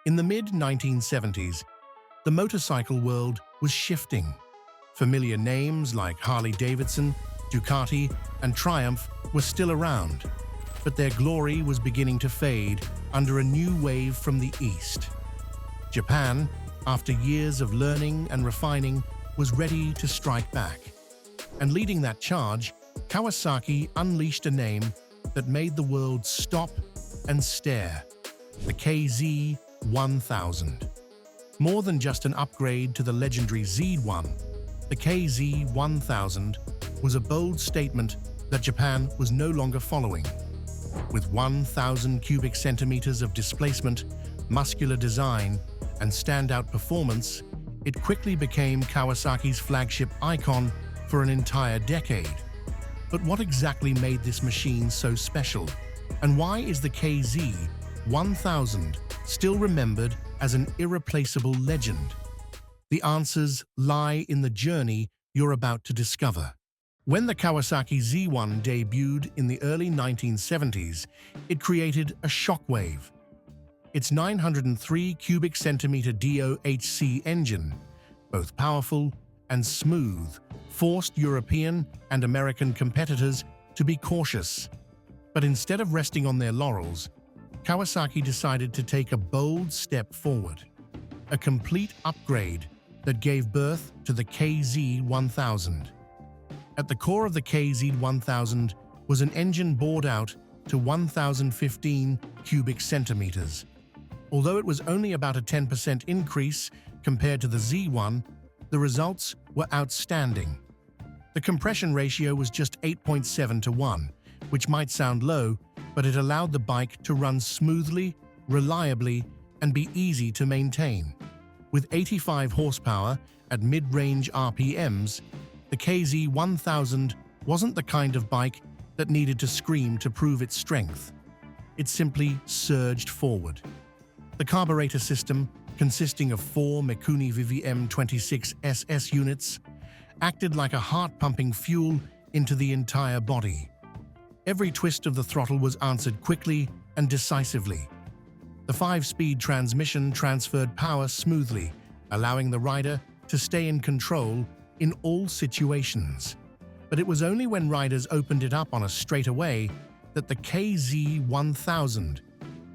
In the mid-1970s, the motorcycle world was shifting. Familiar names like Harley-Davidson, Ducati, and Triumph were still around, but their glory was beginning to fade under a new wave from the East. Japan, after years of learning and refining, was ready to strike back. And leading that charge, Kawasaki unleashed a name that made the world stop and stare: the KZ1000. More than just an upgrade to the legendary Z1, the KZ1000 was a bold statement that Japan was no longer following. With 1,000 cubic centimeters of displacement, muscular design, and standout performance, it quickly became Kawasaki's flagship icon for an entire decade. But what exactly made this machine so special? And why is the KZ1000 still remembered as an irreplaceable legend? The answers lie in the journey you're about to discover. When the Kawasaki Z1 debuted in the early 1970s, it created a shockwave. Its 903 cubic centimeter DOHC engine, both powerful and smooth, forced European and American competitors to be cautious. But instead of resting on their laurels, Kawasaki decided to take a bold step forward. A complete upgrade that gave birth to the KZ1000. At the core of the KZ1000 was an engine bored out to 1,015 cubic centimeters. Although it was only about a 10% increase compared to the Z1, the results were outstanding. The compression ratio was just 8.7 to 1, which might sound low, but it allowed the bike to run smoothly, reliably, and be easy to maintain. With 85 horsepower at mid-range RPMs, the KZ1000 wasn't the kind of bike that needed to scream to prove its strength. It simply surged forward. The carburetor system, consisting of 4 Mikuni VVM26 SS units, acted like a heart-pumping fuel into the entire body. Every twist of the throttle was answered quickly and decisively. The 5-speed transmission transferred power smoothly, allowing the rider to stay in control in all situations. But it was only when riders opened it up on a straightaway that the KZ1000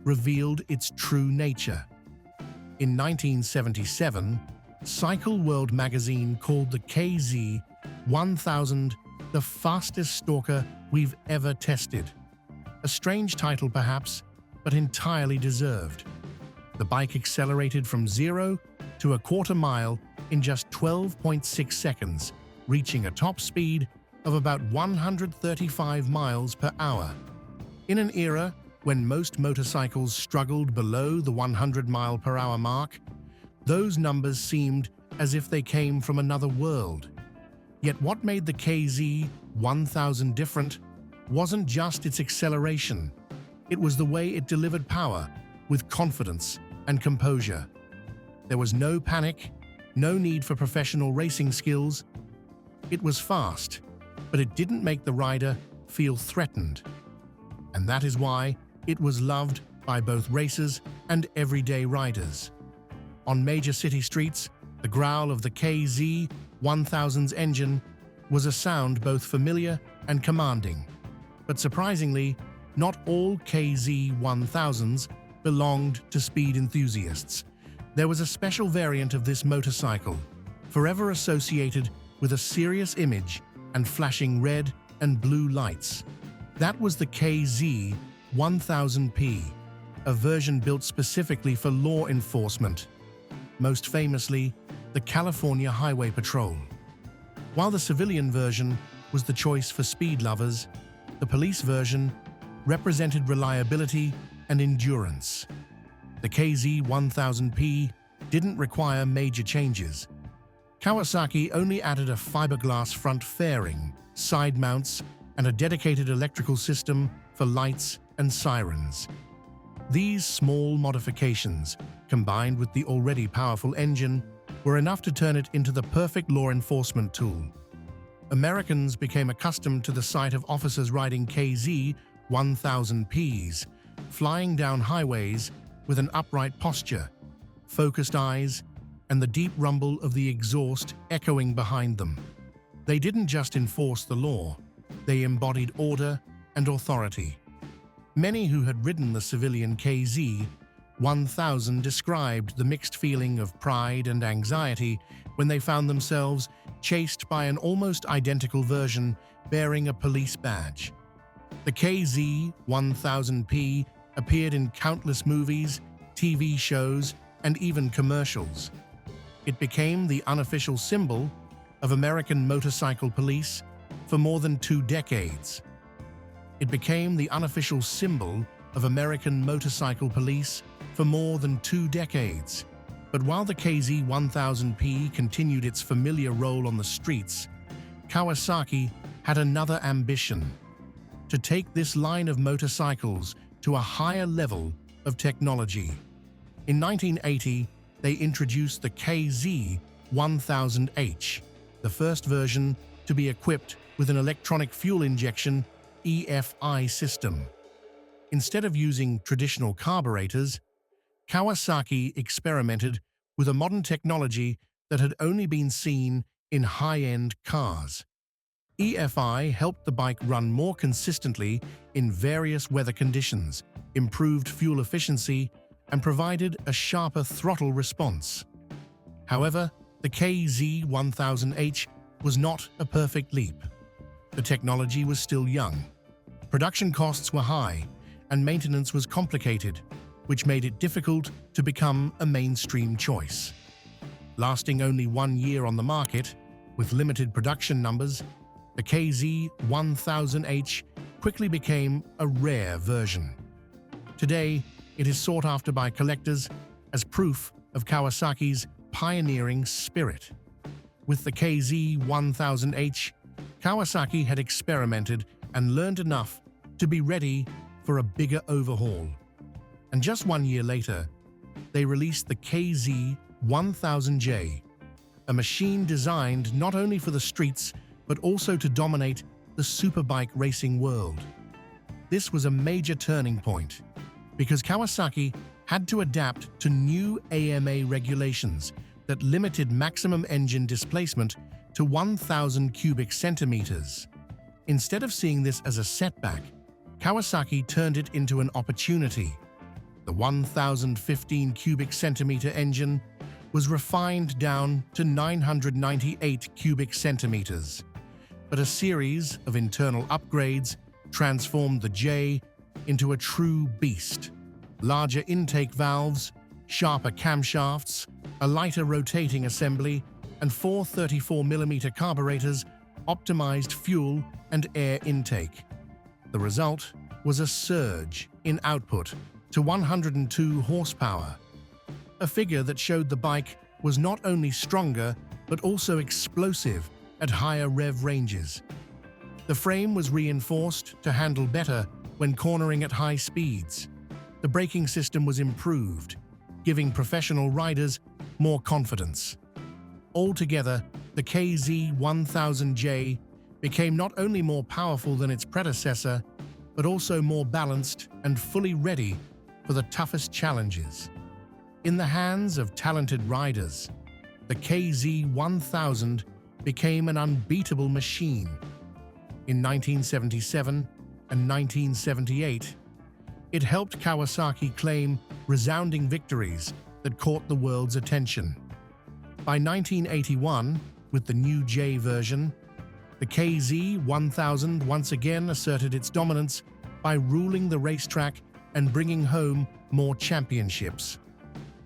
revealed its true nature. In 1977, Cycle World magazine called the KZ1000 the fastest stalker we've ever tested. A strange title perhaps, but entirely deserved. The bike accelerated from 0 to a quarter mile in just 12.6 seconds, reaching a top speed of about 135 miles per hour. In an era when most motorcycles struggled below the 100-mile-per-hour mark, those numbers seemed as if they came from another world. Yet what made the KZ1000 different wasn't just its acceleration. It was the way it delivered power with confidence and composure. There was no panic, no need for professional racing skills. It was fast, but it didn't make the rider feel threatened. And that is why it was loved by both racers and everyday riders. On major city streets, the growl of the KZ1000's engine was a sound both familiar and commanding. But surprisingly, not all KZ1000s belonged to speed enthusiasts. There was a special variant of this motorcycle, forever associated with a serious image and flashing red and blue lights. That was the KZ1000P, a version built specifically for law enforcement, most famously, the California Highway Patrol. While the civilian version was the choice for speed lovers, the police version represented reliability and endurance. The KZ1000P didn't require major changes. Kawasaki only added a fiberglass front fairing, side mounts, and a dedicated electrical system for lights and sirens. These small modifications, combined with the already powerful engine, were enough to turn it into the perfect law enforcement tool. Americans became accustomed to the sight of officers riding KZ1000Ps, flying down highways with an upright posture focused eyes, and the deep rumble of the exhaust echoing behind them. They didn't just enforce the law, they embodied order and authority. Many who had ridden the civilian KZ1000 described the mixed feeling of pride and anxiety when they found themselves chased by an almost identical version bearing a police badge. The KZ1000P appeared in countless movies, TV shows, and even commercials. It became the unofficial symbol of American motorcycle police for more than 2 decades. It became the unofficial symbol of American motorcycle police for more than 2 decades. But while the KZ1000P continued its familiar role on the streets, Kawasaki had another ambition: to take this line of motorcycles to a higher level of technology. In 1980, they introduced the KZ1000H, the first version to be equipped with an electronic fuel injection EFI system. Instead of using traditional carburetors, Kawasaki experimented with a modern technology that had only been seen in high-end cars. EFI helped the bike run more consistently in various weather conditions, improved fuel efficiency, and provided a sharper throttle response. However, the KZ1000H was not a perfect leap. The technology was still young. Production costs were high, and maintenance was complicated, which made it difficult to become a mainstream choice. Lasting only 1 year on the market, with limited production numbers, the KZ1000H quickly became a rare version. Today, it is sought after by collectors as proof of Kawasaki's pioneering spirit. With the KZ1000H, Kawasaki had experimented and learned enough to be ready for a bigger overhaul. And just 1 year later, they released the KZ1000J, a machine designed not only for the streets but also to dominate the superbike racing world. This was a major turning point, because Kawasaki had to adapt to new AMA regulations that limited maximum engine displacement to 1,000 cubic centimeters. Instead of seeing this as a setback, Kawasaki turned it into an opportunity. The 1,015 cubic centimeter engine was refined down to 998 cubic centimeters, but a series of internal upgrades transformed the J into a true beast. Larger intake valves, sharper camshafts, a lighter rotating assembly, and 4 34mm carburetors optimized fuel and air intake. The result was a surge in output to 102 horsepower, a figure that showed the bike was not only stronger but also explosive at higher rev ranges. The frame was reinforced to handle better when cornering at high speeds. The braking system was improved, giving professional riders more confidence. Altogether, the KZ1000J became not only more powerful than its predecessor, but also more balanced and fully ready for the toughest challenges. In the hands of talented riders, the KZ1000 became an unbeatable machine. In 1977 and 1978, it helped Kawasaki claim resounding victories that caught the world's attention. By 1981, with the new J version, the KZ1000 once again asserted its dominance by ruling the racetrack and bringing home more championships.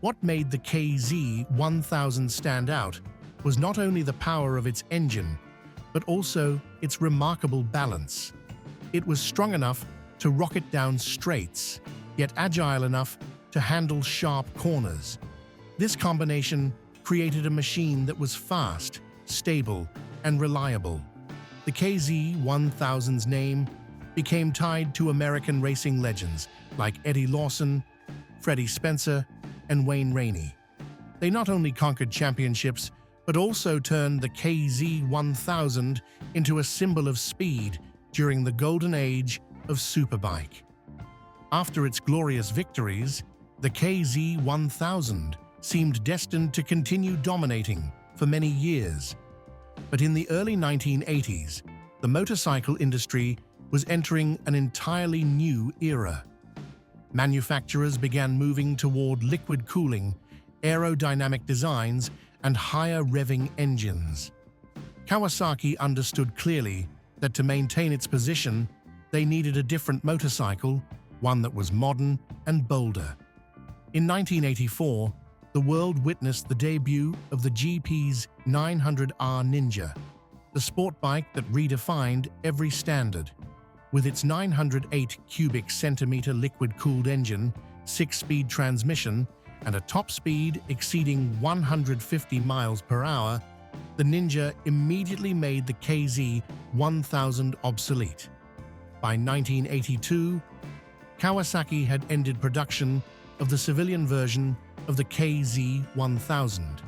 What made the KZ1000 stand out was not only the power of its engine, but also its remarkable balance. It was strong enough to rocket down straights, yet agile enough to handle sharp corners. This combination created a machine that was fast, stable, and reliable. The KZ1000's name became tied to American racing legends like Eddie Lawson, Freddie Spencer, and Wayne Rainey. They not only conquered championships, but also turned the KZ1000 into a symbol of speed during the golden age of superbike. After its glorious victories, the KZ1000 seemed destined to continue dominating for many years. But in the early 1980s, the motorcycle industry was entering an entirely new era. Manufacturers began moving toward liquid cooling, aerodynamic designs, and higher revving engines. Kawasaki understood clearly that to maintain its position, they needed a different motorcycle, one that was modern and bolder. In 1984, the world witnessed the debut of the GP's 900R Ninja, the sport bike that redefined every standard. With its 908 cubic centimeter liquid-cooled engine, 6-speed transmission, and a top speed exceeding 150 miles per hour, the Ninja immediately made the KZ1000 obsolete. By 1982, Kawasaki had ended production of the civilian version of the KZ1000.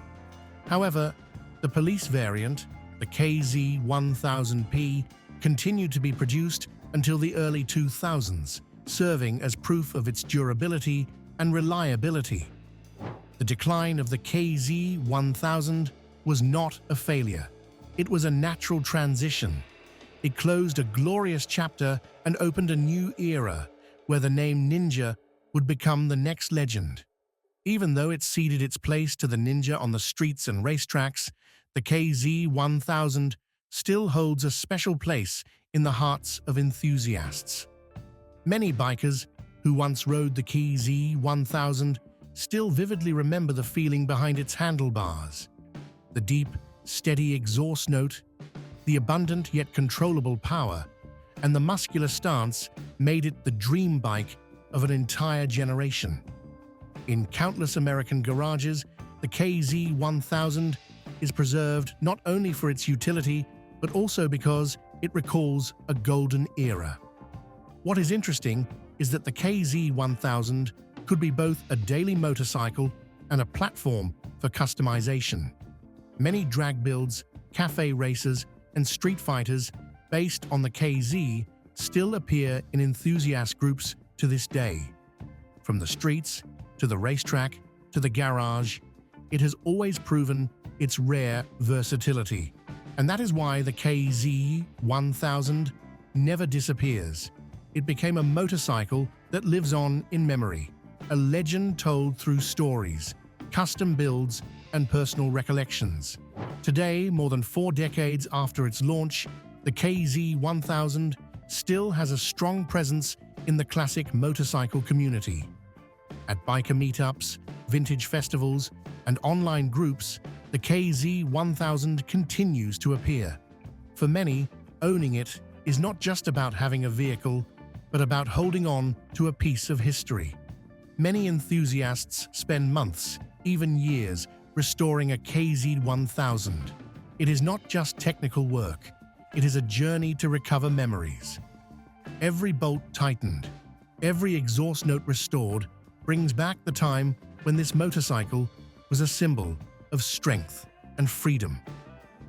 However, the police variant, the KZ1000P, continued to be produced until the early 2000s, serving as proof of its durability and reliability. The decline of the KZ1000 was not a failure. It was a natural transition. It closed a glorious chapter and opened a new era where the name Ninja would become the next legend. Even though it ceded its place to the Ninja on the streets and racetracks, the KZ1000 still holds a special place in the hearts of enthusiasts. Many bikers who once rode the KZ1000 still vividly remember the feeling behind its handlebars. The deep, steady exhaust note, the abundant yet controllable power, and the muscular stance made it the dream bike of an entire generation. In countless American garages, the KZ1000 is preserved not only for its utility, but also because it recalls a golden era. What is interesting is that the KZ1000 could be both a daily motorcycle and a platform for customization. Many drag builds, cafe races, and street fighters based on the KZ still appear in enthusiast groups to this day. From the streets, to the racetrack, to the garage, it has always proven its rare versatility. And that is why the KZ1000 never disappears. It became a motorcycle that lives on in memory, a legend told through stories, custom builds, and personal recollections. Today, more than 4 decades after its launch, the KZ1000 still has a strong presence in the classic motorcycle community. At biker meetups, vintage festivals, and online groups, the KZ1000 continues to appear. For many, owning it is not just about having a vehicle, but about holding on to a piece of history. Many enthusiasts spend months, even years, restoring a KZ1000. It is not just technical work, it is a journey to recover memories. Every bolt tightened, every exhaust note restored, brings back the time when this motorcycle was a symbol of strength and freedom.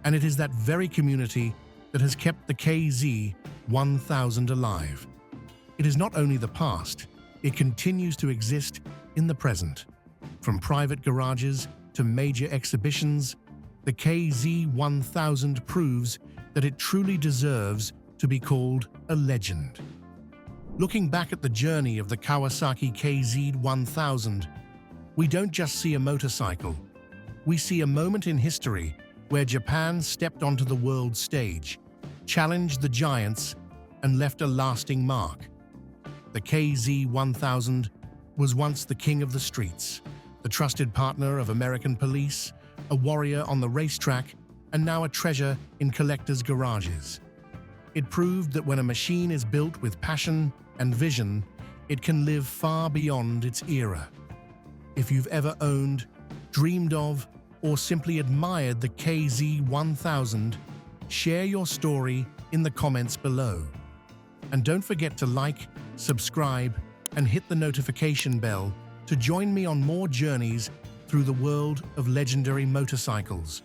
And it is that very community that has kept the KZ1000 alive. It is not only the past, it continues to exist in the present. From private garages to major exhibitions, the KZ1000 proves that it truly deserves to be called a legend. Looking back at the journey of the Kawasaki KZ1000, we don't just see a motorcycle. We see a moment in history where Japan stepped onto the world stage, challenged the giants, and left a lasting mark. The KZ1000 was once the king of the streets, the trusted partner of American police, a warrior on the racetrack, and now a treasure in collectors' garages. It proved that when a machine is built with passion and vision, it can live far beyond its era. If you've ever owned, dreamed of, or simply admired the KZ1000, share your story in the comments below. And don't forget to like, subscribe, and hit the notification bell to join me on more journeys through the world of legendary motorcycles.